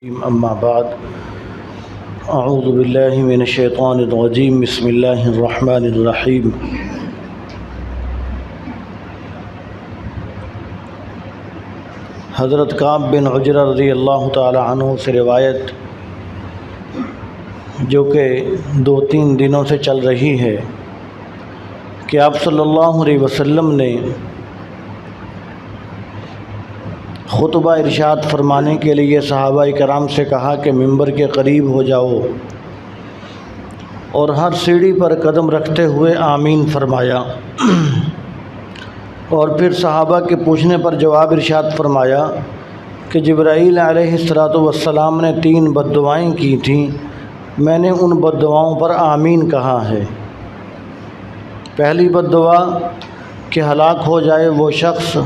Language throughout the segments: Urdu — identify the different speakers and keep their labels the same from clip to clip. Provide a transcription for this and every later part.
Speaker 1: اما بعد اعوذ باللہ من الشیطان الرجیم بسم اللہ الرحمن الرحیم حضرت کعب بن عجرہ رضی اللہ تعالی عنہ سے روایت جو کہ 2-3 دنوں سے چل رہی ہے کہ آپ صلی اللہ علیہ وسلم نے خطبہ ارشاد فرمانے کے لیے صحابہ کرام سے کہا کہ ممبر کے قریب ہو جاؤ، اور ہر سیڑھی پر قدم رکھتے ہوئے آمین فرمایا، اور پھر صحابہ کے پوچھنے پر جواب ارشاد فرمایا کہ جبرائیل علیہ السلام نے 3 بد دعائیں کی تھیں، میں نے ان بد دعاؤں پر آمین کہا ہے۔ پہلی بد دعا کہ ہلاک ہو جائے وہ شخص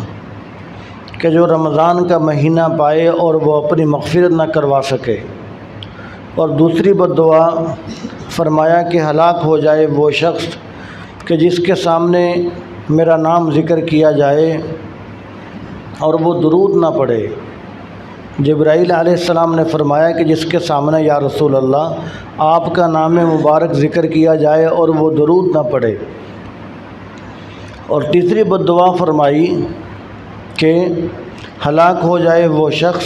Speaker 1: کہ جو رمضان کا مہینہ پائے اور وہ اپنی مغفرت نہ کروا سکے، اور دوسری بد دعا فرمایا کہ ہلاک ہو جائے وہ شخص کہ جس کے سامنے میرا نام ذکر کیا جائے اور وہ درود نہ پڑھے۔ جبرائیل علیہ السلام نے فرمایا کہ جس کے سامنے یا رسول اللہ آپ کا نام مبارک ذکر کیا جائے اور وہ درود نہ پڑھے۔ اور تیسری بد دعا فرمائی کہ ہلاک ہو جائے وہ شخص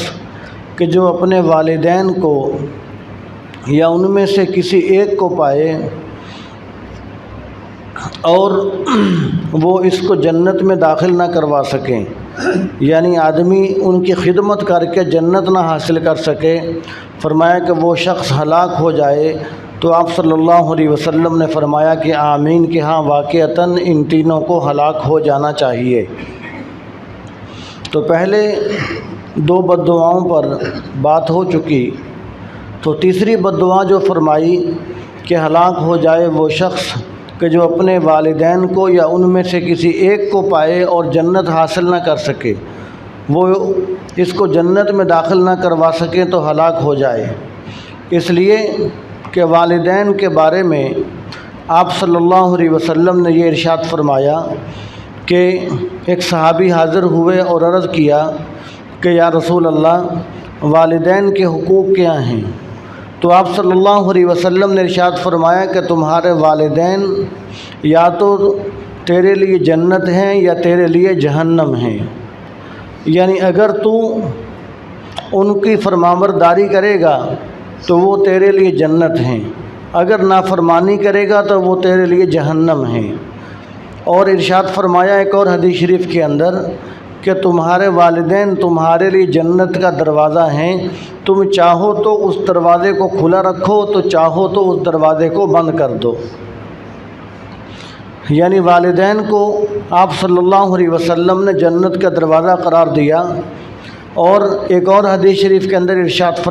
Speaker 1: کہ جو اپنے والدین کو یا ان میں سے کسی ایک کو پائے اور وہ اس کو جنت میں داخل نہ کروا سکیں، یعنی آدمی ان کی خدمت کر کے جنت نہ حاصل کر سکے۔ فرمایا کہ وہ شخص ہلاک ہو جائے تو آپ صلی اللہ علیہ وسلم نے فرمایا کہ آمین، کہ ہاں واقعتاً ان تینوں کو ہلاک ہو جانا چاہیے۔ تو پہلے 2 بد دعاؤں پر بات ہو چکی، تو تیسری بد دعا جو فرمائی کہ ہلاک ہو جائے وہ شخص کہ جو اپنے والدین کو یا ان میں سے کسی ایک کو پائے اور جنت حاصل نہ کر سکے، وہ اس کو جنت میں داخل نہ کروا سکے تو ہلاک ہو جائے۔ اس لیے کہ والدین کے بارے میں آپ صلی اللہ علیہ وسلم نے یہ ارشاد فرمایا کہ ایک صحابی حاضر ہوئے اور عرض کیا کہ یا رسول اللہ والدین کے حقوق کیا ہیں؟ تو آپ صلی اللہ علیہ وسلم نے ارشاد فرمایا کہ تمہارے والدین یا تو تیرے لیے جنت ہیں یا تیرے لیے جہنم ہیں، یعنی اگر تو ان کی فرمانبرداری کرے گا تو وہ تیرے لیے جنت ہیں، اگر نافرمانی کرے گا تو وہ تیرے لیے جہنم ہیں۔ اور ارشاد فرمایا ایک اور حدیث شریف کے اندر کہ تمہارے والدین تمہارے لیے جنت کا دروازہ ہیں، تم چاہو تو اس دروازے کو کھلا رکھو، تو چاہو تو اس دروازے کو بند کر دو۔ یعنی والدین کو آپ صلی اللہ علیہ وسلم نے جنت کا دروازہ قرار دیا۔ اور ایک اور حدیث شریف کے اندر ارشاد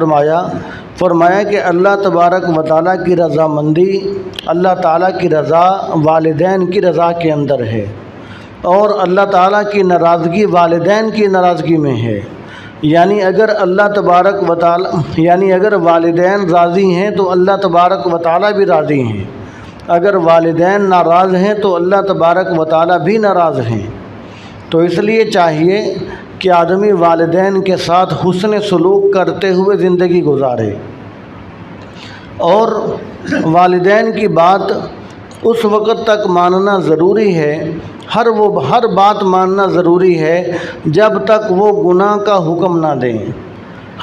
Speaker 1: فرمایا کہ اللہ تبارک و تعالیٰ کی رضامندی، اللہ تعالیٰ کی رضا والدین کی رضا کے اندر ہے، اور اللہ تعالیٰ کی ناراضگی والدین کی ناراضگی میں ہے۔ یعنی اگر اللہ تبارک و تعالیٰ اگر والدین راضی ہیں تو اللہ تبارک و تعالیٰ بھی راضی ہیں، اگر والدین ناراض ہیں تو اللہ تبارک و تعالیٰ بھی ناراض ہیں۔ تو اس لیے چاہیے کہ آدمی والدین کے ساتھ حسن سلوک کرتے ہوئے زندگی گزارے، اور والدین کی بات اس وقت تک ماننا ضروری ہے، ہر بات ماننا ضروری ہے جب تک وہ گناہ کا حکم نہ دیں۔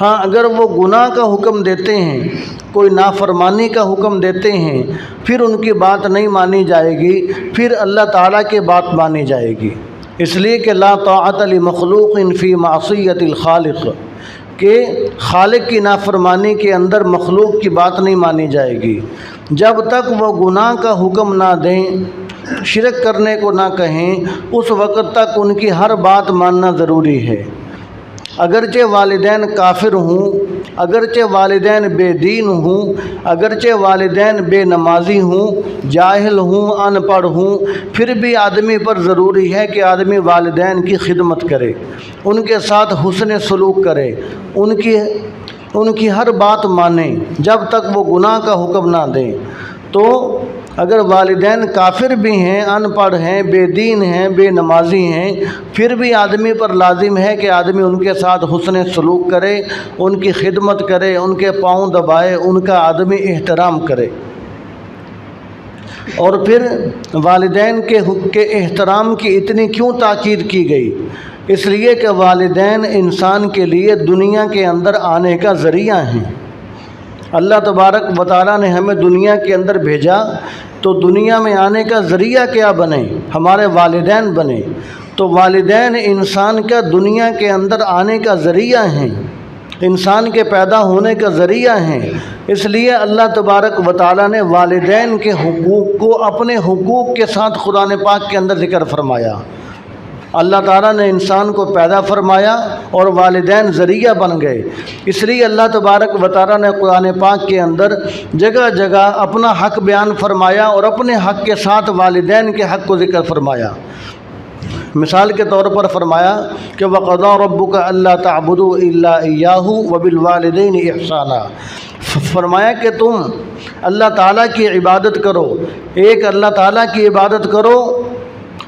Speaker 1: ہاں اگر وہ گناہ کا حکم دیتے ہیں، کوئی نافرمانی کا حکم دیتے ہیں، پھر ان کی بات نہیں مانی جائے گی، پھر اللہ تعالیٰ کی بات مانی جائے گی۔ اس لیے کہ لا طاعت لمخلوق فی معصیت الخالق، کہ خالق کی نافرمانی کے اندر مخلوق کی بات نہیں مانی جائے گی۔ جب تک وہ گناہ کا حکم نہ دیں، شرک کرنے کو نہ کہیں، اس وقت تک ان کی ہر بات ماننا ضروری ہے۔ اگرچہ والدین کافر ہوں، اگرچہ والدین بے دین ہوں، اگرچہ والدین بے نمازی ہوں، جاہل ہوں، ان پڑھ ہوں، پھر بھی آدمی پر ضروری ہے کہ آدمی والدین کی خدمت کرے، ان کے ساتھ حسن سلوک کرے، ان کی ہر بات مانے جب تک وہ گناہ کا حکم نہ دیں۔ تو اگر والدین کافر بھی ہیں، ان پڑھ ہیں، بے دین ہیں، بے نمازی ہیں، پھر بھی آدمی پر لازم ہے کہ آدمی ان کے ساتھ حسن سلوک کرے، ان کی خدمت کرے، ان کے پاؤں دبائے، ان کا آدمی احترام کرے۔ اور پھر والدین کے احترام کی اتنی کیوں تاکید کی گئی؟ اس لیے کہ والدین انسان کے لیے دنیا کے اندر آنے کا ذریعہ ہیں۔ اللہ تبارک و تعالیٰ نے ہمیں دنیا کے اندر بھیجا تو دنیا میں آنے کا ذریعہ کیا بنے؟ ہمارے والدین بنے۔ تو والدین انسان کا دنیا کے اندر آنے کا ذریعہ ہیں، انسان کے پیدا ہونے کا ذریعہ ہیں۔ اس لیے اللہ تبارک و تعالیٰ نے والدین کے حقوق کو اپنے حقوق کے ساتھ قرآن پاک کے اندر ذکر فرمایا۔ اللہ تعالیٰ نے انسان کو پیدا فرمایا اور والدین ذریعہ بن گئے۔ اس لیے اللہ تبارک و تعالیٰ نے قرآن پاک کے اندر جگہ جگہ اپنا حق بیان فرمایا اور اپنے حق کے ساتھ والدین کے حق کو ذکر فرمایا۔ مثال کے طور پر فرمایا کہ وَقَضَىٰ رَبُّكَ أَلَّا تَعْبُدُوا إِلَّا إِيَّاهُ وَبِالْوَالِدَيْنِ إِحْسَانًا، فرمایا کہ تم اللہ تعالیٰ کی عبادت کرو، ایک اللہ تعالیٰ کی عبادت کرو،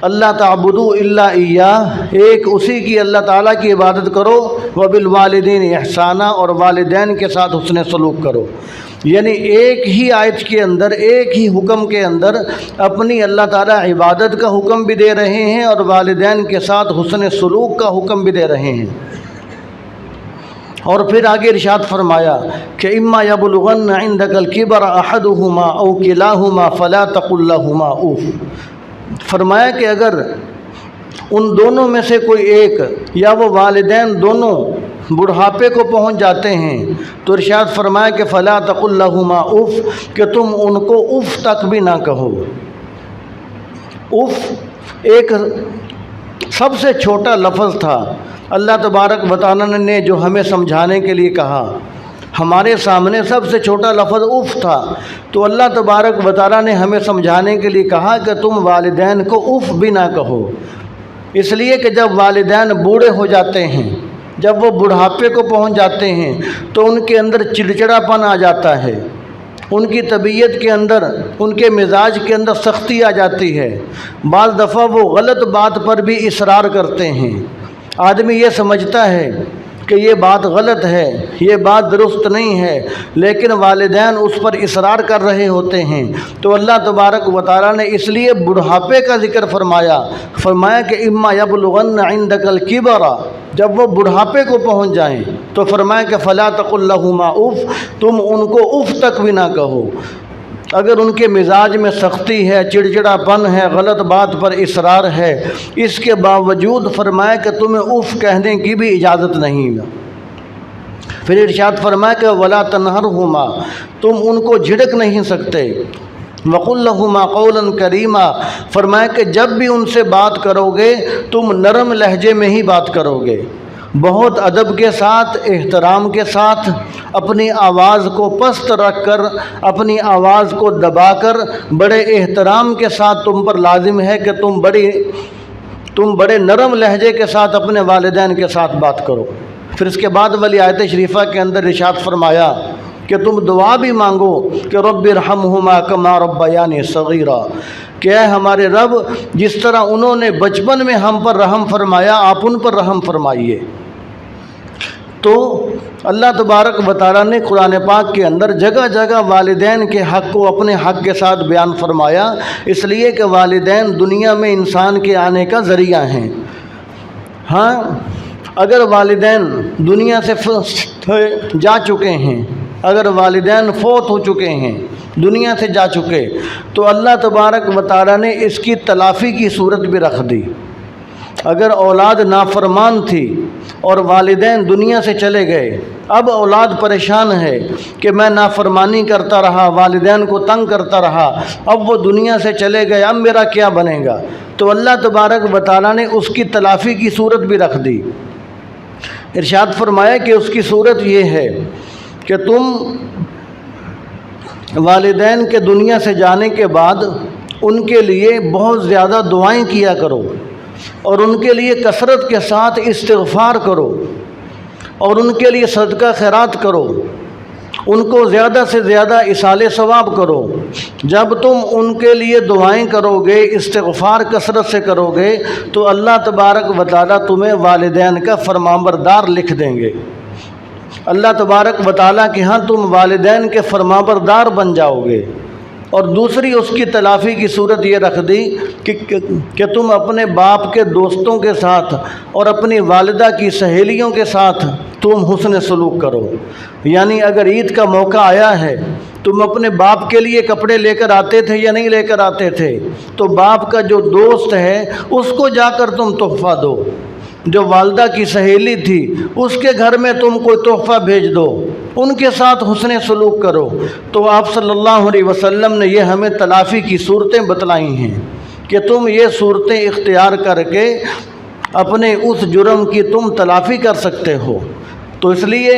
Speaker 1: اللہ تعبدوا الا ایاہ، ایک اسی کی اللہ تعالیٰ کی عبادت کرو، وبالوالدین احسانا، اور والدین کے ساتھ حسن سلوک کرو۔ یعنی ایک ہی آیت کے اندر، ایک ہی حکم کے اندر اپنی اللہ تعالیٰ عبادت کا حکم بھی دے رہے ہیں اور والدین کے ساتھ حسن سلوک کا حکم بھی دے رہے ہیں۔ اور پھر آگے ارشاد فرمایا کہ اما یبلغن عندک الکبر احدہما او کلاہما فلا تقل لہما اف، فرمایا کہ اگر ان دونوں میں سے کوئی ایک یا وہ والدین دونوں بڑھاپے کو پہنچ جاتے ہیں تو ارشاد فرمایا کہ فلا تقل لہما اف، کہ تم ان کو اف تک بھی نہ کہو۔ اف ایک سب سے چھوٹا لفظ تھا، اللہ تبارک و تعالیٰ نے جو ہمیں سمجھانے کے لیے کہا، ہمارے سامنے سب سے چھوٹا لفظ اف تھا، تو اللہ تبارک و تعالیٰ نے ہمیں سمجھانے کے لیے کہا کہ تم والدین کو اف بھی نہ کہو، اس لیے کہ جب والدین بوڑھے ہو جاتے ہیں، جب وہ بڑھاپے کو پہنچ جاتے ہیں تو ان کے اندر چڑچڑاپن آ جاتا ہے، ان کی طبیعت کے اندر، ان کے مزاج کے اندر سختی آ جاتی ہے، بعض دفعہ وہ غلط بات پر بھی اصرار کرتے ہیں۔ آدمی یہ سمجھتا ہے کہ یہ بات غلط ہے، یہ بات درست نہیں ہے، لیکن والدین اس پر اصرار کر رہے ہوتے ہیں، تو اللہ تبارک و تعالیٰ نے اس لیے بڑھاپے کا ذکر فرمایا کہ اما یبلغن عندک الکبر، جب وہ بڑھاپے کو پہنچ جائیں تو فرمایا کہ فلا تقل لہما اف، تم ان کو اف تک بھی نہ کہو۔ اگر ان کے مزاج میں سختی ہے، چڑچڑا پن ہے، غلط بات پر اصرار ہے، اس کے باوجود فرمایا کہ تمہیں اف کہنے کی بھی اجازت نہیں۔ پھر ارشاد فرمایا کہ ولا تنہرہما، تم ان کو جھڑک نہیں سکتے، وقل لہما قولا کریما، فرمایا کہ جب بھی ان سے بات کرو گے تم نرم لہجے میں ہی بات کرو گے، بہت ادب کے ساتھ، احترام کے ساتھ، اپنی آواز کو پست رکھ کر، اپنی آواز کو دبا کر، بڑے احترام کے ساتھ تم پر لازم ہے کہ تم بڑے نرم لہجے کے ساتھ اپنے والدین کے ساتھ بات کرو۔ پھر اس کے بعد والی آیت شریفہ کے اندر ارشاد فرمایا کہ تم دعا بھی مانگو کہ رب ارحمہما کما ربیانی صغیرا، کہ اے ہمارے رب جس طرح انہوں نے بچپن میں ہم پر رحم فرمایا، آپ ان پر رحم فرمائیے۔ تو اللہ تبارک و تعالیٰ نے قرآن پاک کے اندر جگہ جگہ والدین کے حق کو اپنے حق کے ساتھ بیان فرمایا، اس لیے کہ والدین دنیا میں انسان کے آنے کا ذریعہ ہیں۔ ہاں، اگر والدین دنیا سے جا چکے ہیں، اگر والدین فوت ہو چکے ہیں، دنیا سے جا چکے، تو اللہ تبارک و تعالیٰ نے اس کی تلافی کی صورت بھی رکھ دی۔ اگر اولاد نافرمان تھی اور والدین دنیا سے چلے گئے، اب اولاد پریشان ہے کہ میں نافرمانی کرتا رہا، والدین کو تنگ کرتا رہا، اب وہ دنیا سے چلے گئے، اب میرا کیا بنے گا؟ تو اللہ تبارک و تعالیٰ نے اس کی تلافی کی صورت بھی رکھ دی۔ ارشاد فرمایا کہ اس کی صورت یہ ہے کہ تم والدین کے دنیا سے جانے کے بعد ان کے لیے بہت زیادہ دعائیں کیا کرو اور ان کے لیے کثرت کے ساتھ استغفار کرو اور ان کے لیے صدقہ خیرات کرو ان کو زیادہ سے زیادہ اصال ثواب کرو۔ جب تم ان کے لیے دعائیں کرو گے، استغفار کثرت سے کرو گے، تو اللہ تبارک و تعالیٰ تمہیں والدین کا فرمانبردار لکھ دیں گے۔ اللہ تبارک و تعالیٰ کہ ہاں تم والدین کے فرمانبردار بن جاؤ گے۔ اور دوسری اس کی تلافی کی صورت یہ رکھ دی کہ تم اپنے باپ کے دوستوں کے ساتھ اور اپنی والدہ کی سہیلیوں کے ساتھ تم حسن سلوک کرو۔ یعنی اگر عید کا موقع آیا ہے، تم اپنے باپ کے لیے کپڑے لے کر آتے تھے یا نہیں لے کر آتے تھے، تو باپ کا جو دوست ہے اس کو جا کر تم تحفہ دو۔ جو والدہ کی سہیلی تھی اس کے گھر میں تم کوئی تحفہ بھیج دو، ان کے ساتھ حسن سلوک کرو۔ تو آپ صلی اللہ علیہ وسلم نے یہ ہمیں تلافی کی صورتیں بتلائی ہیں کہ تم یہ صورتیں اختیار کر کے اپنے اس جرم کی تم تلافی کر سکتے ہو۔ تو اس لیے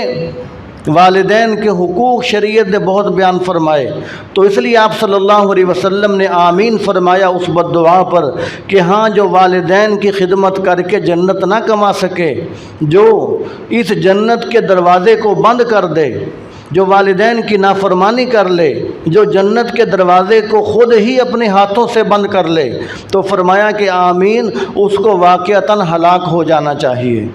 Speaker 1: والدین کے حقوق شریعت نے بہت بیان فرمائے، تو اس لیے آپ صلی اللہ علیہ وسلم نے آمین فرمایا اس بد دعا پر کہ ہاں جو والدین کی خدمت کر کے جنت نہ کما سکے، جو اس جنت کے دروازے کو بند کر دے، جو والدین کی نافرمانی کر لے، جو جنت کے دروازے کو خود ہی اپنے ہاتھوں سے بند کر لے، تو فرمایا کہ آمین، اس کو واقعتاً ہلاک ہو جانا چاہیے۔